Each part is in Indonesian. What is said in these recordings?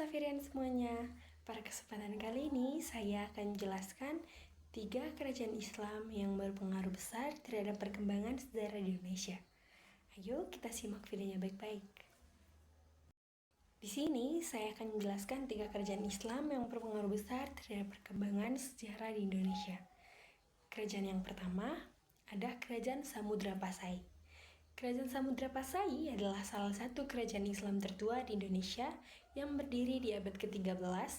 Safirian semuanya. Pada kesempatan kali ini saya akan menjelaskan 3 kerajaan Islam yang berpengaruh besar terhadap perkembangan sejarah di Indonesia. Ayo kita simak videonya baik-baik. Di sini saya akan menjelaskan 3 kerajaan Islam yang berpengaruh besar terhadap perkembangan sejarah di Indonesia. Kerajaan yang pertama ada Kerajaan Samudra Pasai. Kerajaan Samudra Pasai adalah salah satu kerajaan Islam tertua di Indonesia yang berdiri di abad ke-13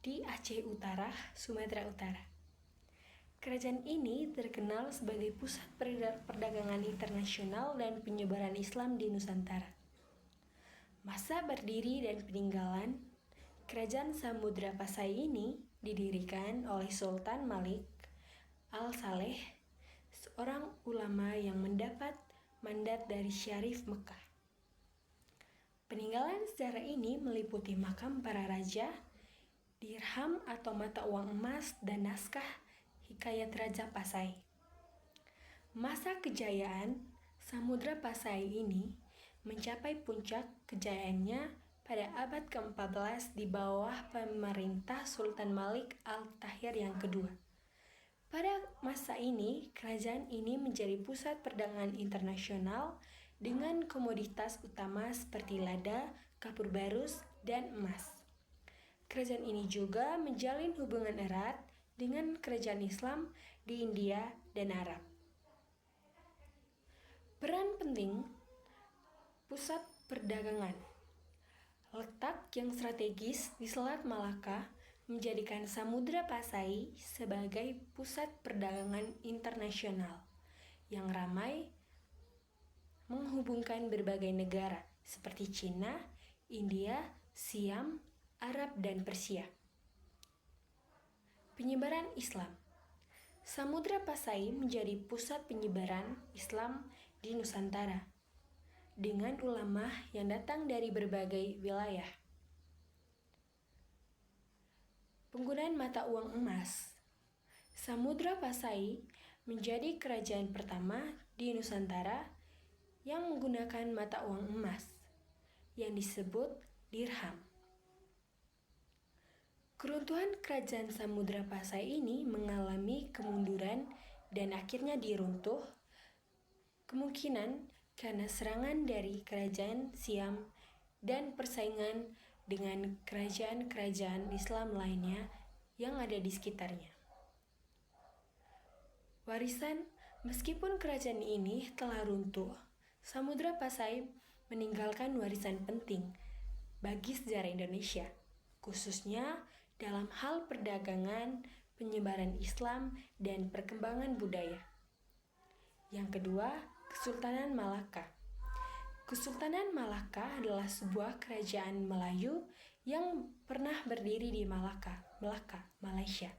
di Aceh Utara, Sumatera Utara. Kerajaan ini terkenal sebagai pusat perdagangan internasional dan penyebaran Islam di Nusantara. Masa berdiri dan peninggalan Kerajaan Samudra Pasai ini didirikan oleh Sultan Malik Al-Saleh, seorang ulama yang mendapat mandat dari Syarif Mekah. Peninggalan sejarah ini meliputi makam para raja, dirham atau mata uang emas, dan naskah hikayat Raja Pasai. Masa kejayaan Samudra Pasai ini mencapai puncak kejayaannya pada abad ke-14 di bawah pemerintah Sultan Malik Al-Tahir yang kedua. Pada masa ini, kerajaan ini menjadi pusat perdagangan internasional dengan komoditas utama seperti lada, kapur barus, dan emas. Kerajaan ini juga menjalin hubungan erat dengan kerajaan Islam di India dan Arab. Peran penting pusat perdagangan. Letak yang strategis di Selat Malaka menjadikan Samudra Pasai sebagai pusat perdagangan internasional yang ramai menghubungkan berbagai negara seperti Cina, India, Siam, Arab, dan Persia. Penyebaran Islam. Samudra Pasai menjadi pusat penyebaran Islam di Nusantara dengan ulama yang datang dari berbagai wilayah. Penggunaan mata uang emas. Samudra Pasai menjadi kerajaan pertama di Nusantara yang menggunakan mata uang emas yang disebut dirham. Keruntuhan kerajaan Samudra Pasai ini mengalami kemunduran dan akhirnya diruntuh, kemungkinan karena serangan dari kerajaan Siam dan persaingan dengan kerajaan-kerajaan Islam lainnya yang ada di sekitarnya. Warisan. Meskipun kerajaan ini telah runtuh, Samudra Pasai meninggalkan warisan penting bagi sejarah Indonesia, khususnya dalam hal perdagangan, penyebaran Islam, dan perkembangan budaya. Yang kedua, Kesultanan Malaka. Kesultanan Malaka adalah sebuah kerajaan Melayu yang pernah berdiri di Malaka, Malaysia.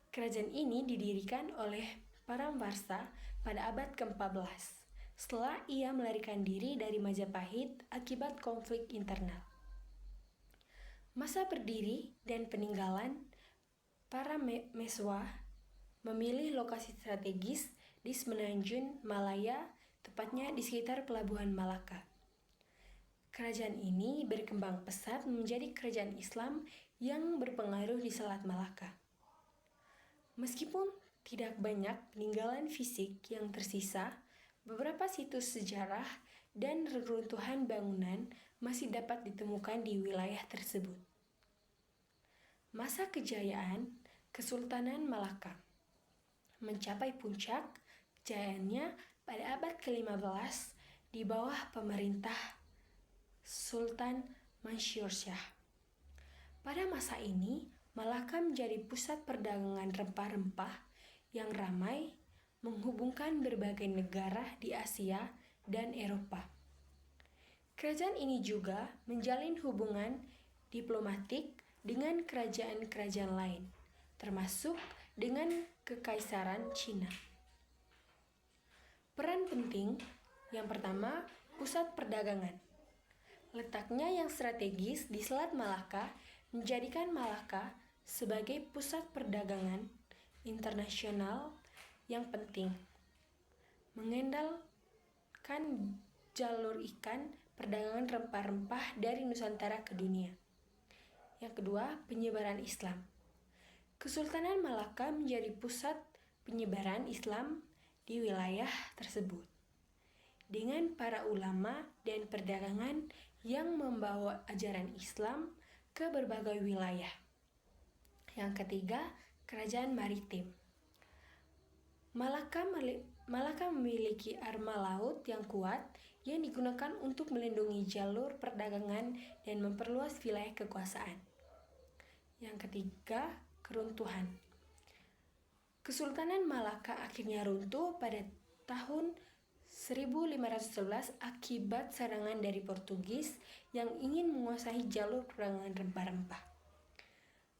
Kerajaan ini didirikan oleh Paramwarsa pada abad ke-14 setelah ia melarikan diri dari Majapahit akibat konflik internal. Masa berdiri dan peninggalan Parameswara memilih lokasi strategis di Semenanjung Malaya, tepatnya di sekitar pelabuhan Malaka. Kerajaan ini berkembang pesat menjadi kerajaan Islam yang berpengaruh di Selat Malaka. Meskipun tidak banyak peninggalan fisik yang tersisa, beberapa situs sejarah dan reruntuhan bangunan masih dapat ditemukan di wilayah tersebut. Masa kejayaan Kesultanan Malaka mencapai puncak kejayaannya pada abad ke-15 di bawah pemerintah Sultan Mansur Shah. Pada masa ini, Malaka menjadi pusat perdagangan rempah-rempah yang ramai menghubungkan berbagai negara di Asia dan Eropa. Kerajaan ini juga menjalin hubungan diplomatik dengan kerajaan-kerajaan lain, termasuk dengan Kekaisaran Cina. Peran penting yang pertama, pusat perdagangan. Letaknya yang strategis di Selat Malaka menjadikan Malaka sebagai pusat perdagangan internasional yang penting, mengendalikan jalur ikan perdagangan rempah-rempah dari Nusantara ke dunia. Yang kedua, penyebaran Islam. Kesultanan Malaka menjadi pusat penyebaran Islam di wilayah tersebut, dengan para ulama dan perdagangan yang membawa ajaran Islam ke berbagai wilayah. Yang ketiga, kerajaan maritim. Malaka memiliki arma laut yang kuat yang digunakan untuk melindungi jalur perdagangan dan memperluas wilayah kekuasaan. Yang ketiga, keruntuhan. Kesultanan Malaka akhirnya runtuh pada tahun 1511 akibat serangan dari Portugis yang ingin menguasai jalur perdagangan rempah-rempah.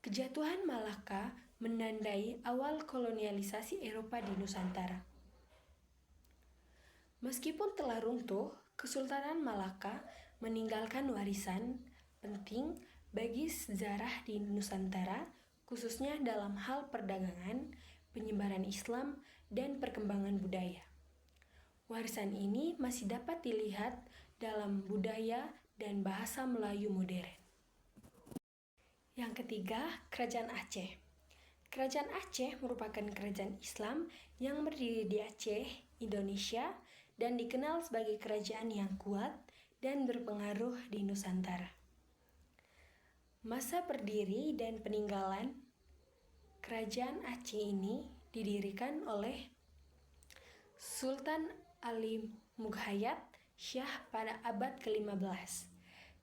Kejatuhan Malaka menandai awal kolonialisasi Eropa di Nusantara. Meskipun telah runtuh, Kesultanan Malaka meninggalkan warisan penting bagi sejarah di Nusantara, khususnya dalam hal perdagangan, penyebaran Islam, dan perkembangan budaya. Warisan ini masih dapat dilihat dalam budaya dan bahasa Melayu modern. Yang ketiga, Kerajaan Aceh. Kerajaan Aceh merupakan kerajaan Islam yang berdiri di Aceh, Indonesia, dan dikenal sebagai kerajaan yang kuat dan berpengaruh di Nusantara. Masa berdiri dan peninggalan Kerajaan Aceh ini didirikan oleh Sultan Ali Mughayat Shah pada abad ke-15.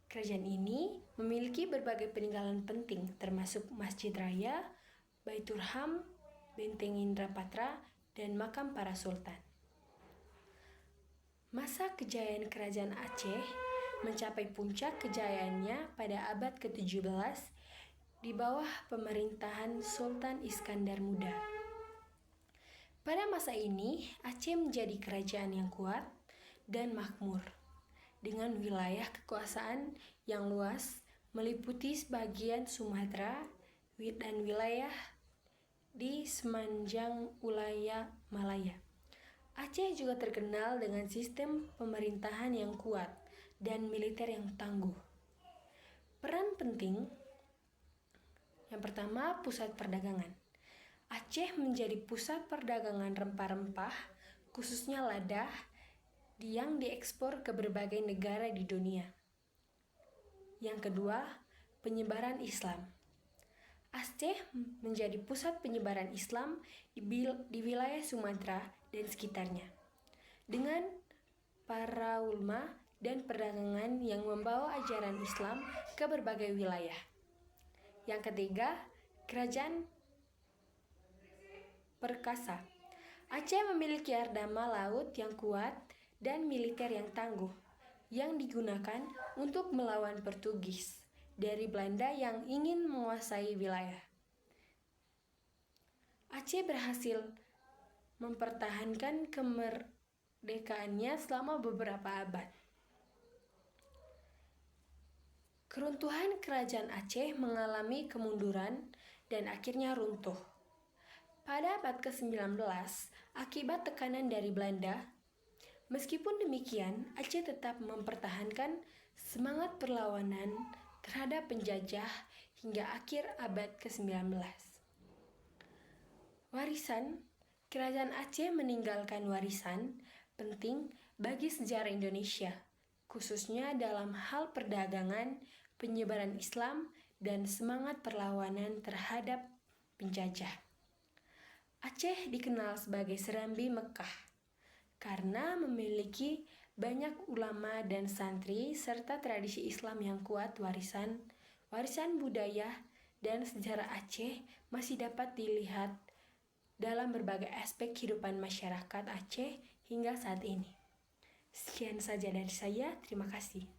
Kerajaan ini memiliki berbagai peninggalan penting termasuk Masjid Raya, Baiturham, Benteng Indrapatra, dan makam para sultan. Masa kejayaan Kerajaan Aceh mencapai puncak kejayaannya pada abad ke-17 di bawah pemerintahan Sultan Iskandar Muda. Pada masa ini, Aceh menjadi kerajaan yang kuat dan makmur, dengan wilayah kekuasaan yang luas meliputi sebagian Sumatera dan wilayah di semenanjung wilayah Malaya. Aceh juga terkenal dengan sistem pemerintahan yang kuat dan militer yang tangguh. Peran penting yang pertama, pusat perdagangan. Aceh menjadi pusat perdagangan rempah-rempah, khususnya lada, yang diekspor ke berbagai negara di dunia. Yang kedua, penyebaran Islam. Aceh menjadi pusat penyebaran Islam di wilayah Sumatera dan sekitarnya, dengan para ulama dan perdagangan yang membawa ajaran Islam ke berbagai wilayah. Yang ketiga, kerajaan perkasa. Aceh memiliki armada laut yang kuat dan militer yang tangguh, yang digunakan untuk melawan Portugis dari Belanda yang ingin menguasai wilayah. Aceh berhasil mempertahankan kemerdekaannya selama beberapa abad. Keruntuhan Kerajaan Aceh mengalami kemunduran dan akhirnya runtuh. Pada abad ke-19, akibat tekanan dari Belanda, meskipun demikian, Aceh tetap mempertahankan semangat perlawanan terhadap penjajah hingga akhir abad ke-19. Warisan Kerajaan Aceh meninggalkan warisan penting bagi sejarah Indonesia, khususnya dalam hal perdagangan, penyebaran Islam, dan semangat perlawanan terhadap penjajah. Aceh dikenal sebagai Serambi Mekah karena memiliki banyak ulama dan santri serta tradisi Islam yang kuat. Warisan budaya dan sejarah Aceh masih dapat dilihat dalam berbagai aspek kehidupan masyarakat Aceh hingga saat ini. Sekian saja dari saya, terima kasih.